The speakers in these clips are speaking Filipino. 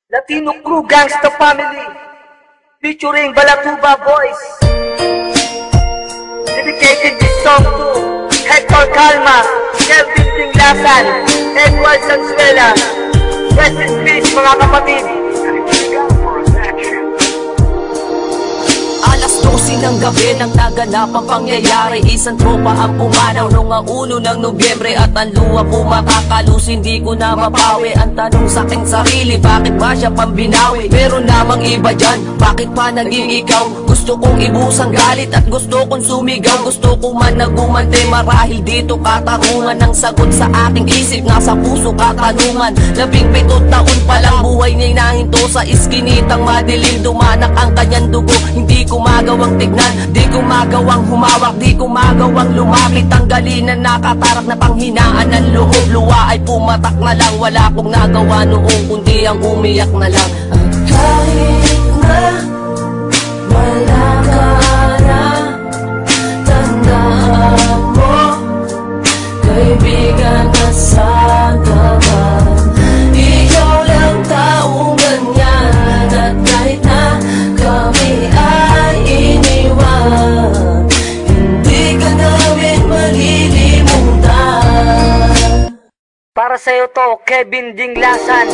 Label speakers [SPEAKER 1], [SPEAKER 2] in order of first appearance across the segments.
[SPEAKER 1] Latino Crew Gangsta Family featuring Balatuba Boys. Dedicated this song to Hector Calma, Kelvin Tinglasan, Edward Sanzuela. Rest in peace mga kapatid.
[SPEAKER 2] Alas 12 ng gabi nang naganap ang pangyayari. Isang tropa ang pumanaw nung ang 1 ng Nobyembre. At ang luha ko makakalus, hindi ko na mapawi. Ang tanong sa aking sarili, bakit ba siya pambinawi? Meron namang iba dyan, bakit pa naging ikaw? Gusto kong ibusang galit at gusto kong sumigaw. Gusto ko man nagumante, marahil dito katarungan. Ang sagot sa aking isip, nasa puso katanungan. 17 taon pa lang buhay niya'y nahinto sa iskinitang madilim. Dumanak ang kanyang dugo, hindi ko magawang tignan, di ko magawang humawak, di ko magawang lumapit. Tanggalin ang nakatarak na panghinaan ng loob. Luwa ay pumatak na lang, wala kong nagawa noong kundi ang umiyak na lang.
[SPEAKER 3] Kahit na wala ka na, tandaan mo, kaibigan na sa tapat. Ikaw lang taong ganyan, at kahit na kami ay iniwan, hindi ka namin malilimutan.
[SPEAKER 1] Para sa'yo to, Kevin Dinglasan.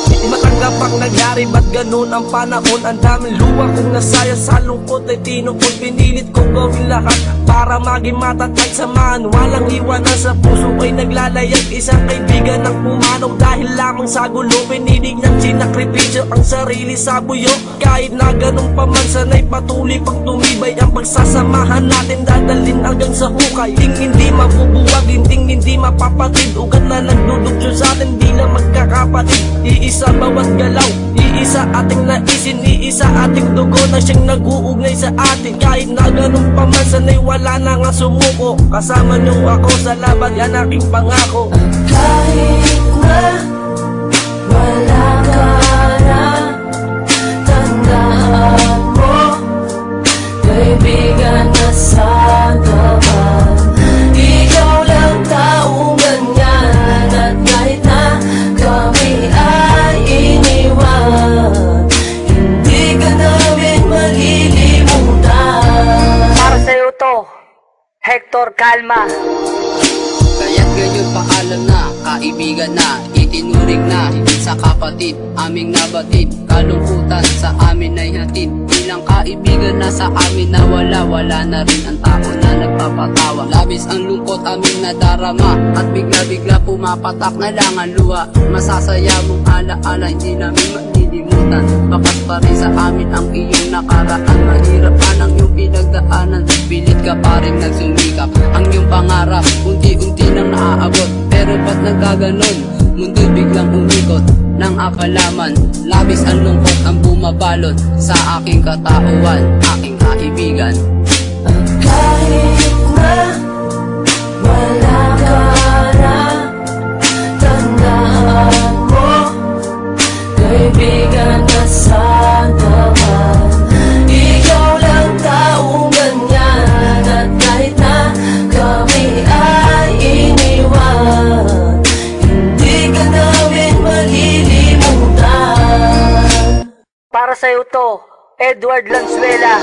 [SPEAKER 4] Di matanggap ang nangyari, ba't ganun ang panahon? Ang daming luha kong nasaya sa lungkot ay tinungkol. Pinilit kong gawin lahat para maging matatag. Samahan, walang iwanan sa puso ay naglalayag. Isang kaibigan ang pumanong dahil lamang sa gulo. Pinilig niyang sinakripisyo ang sarili sa buyo. Kahit na ganun pa man, sana'y patuloy pag tumibay ang pagsasamahan natin. Dadalhin hanggang sa hukay, hindi mabubuwag, hindi mapapatid. Ugat na nagdudugtyo sa atin, di lang magkakapatid. Iisa bawat galaw, iisa ating naisin, iisa ating dugo na siyang nag-uugnay sa atin. Kahit na ganun pa man, sana'y wala na nga sumuko. Kasama niyo ako sa laban, yan aking pangako.
[SPEAKER 3] Kahit na wala ka na, tandaan mo, kaibigan na sa tapat. Ikaw lang taong ganyan, at kahit na kami ay iniwan, hindi ka namin malilimutan.
[SPEAKER 1] Para sa'yo to, Hector Calma.
[SPEAKER 5] Kaya't ngayon paalam na, kaibigan na, itinuring na sa kapatid, aming nabatid. Kalungkutan sa amin ay hatid, bilang kaibigan na sa amin nawala. Wala na rin ang tao na nagpapatawa. Labis ang lungkot aming nadarama, at bigla-bigla pumapatak na lang ang luha. Masasaya mong alaala, hindi namin malilimutan. Bakas pa rin sa amin ang iyong nakaraan. Mahirap man ang iyong pinagdaanan, pilit ka pa rin nagsumikap. Ang iyong pangarap, unti-unti nang naaabot. Pero ba't nagkaganon? Mundo'y biglang umikot ng akalaman. Labis ang lungkot ang bumabalot sa aking katauhan, aking kaibigan.
[SPEAKER 3] Kahit na wala ka na, tandaan mo, kaibigan na sa tapat. Ikaw lang taong ganyan, at kahit na kami ay iniwan, hindi ka namin malilimutan.
[SPEAKER 1] Para sa'yo to, Edward Lanzuela.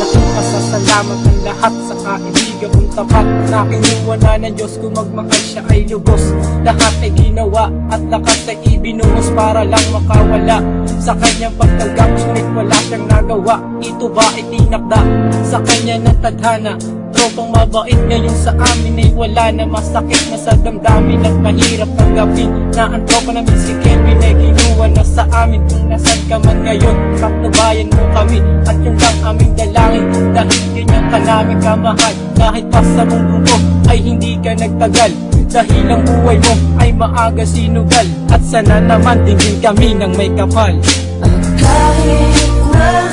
[SPEAKER 4] Laking pasasalamat ang lahat sa kaibigan kong tapat, na iniwala ng Diyos kung magmahal siya ay lubos. Lahat ay ginawa at lakas ay ibinuhos para lang makawala sa kanyang pagtagapos, ngunit wala siyang nagawa. Ito ba ay tinakda sa kanya ng tadhana? Tropang mabait ngayon sa amin ay wala na. Masakit na sa damdamin at mahirap tanggapin na ang tropa namin si Kelvin ay ginuha na sa amin. Kung nasan ka man ngayon, patnubayan mo kami at yung lang aming dalangin. Dahil ganyan ka namin kamahal, kahit pa sa mundo ay hindi ka nagtagal. Dahil ang buhay mo ay maaga sinugal, at sana naman tingin kami ng may kapal.
[SPEAKER 3] Kahit na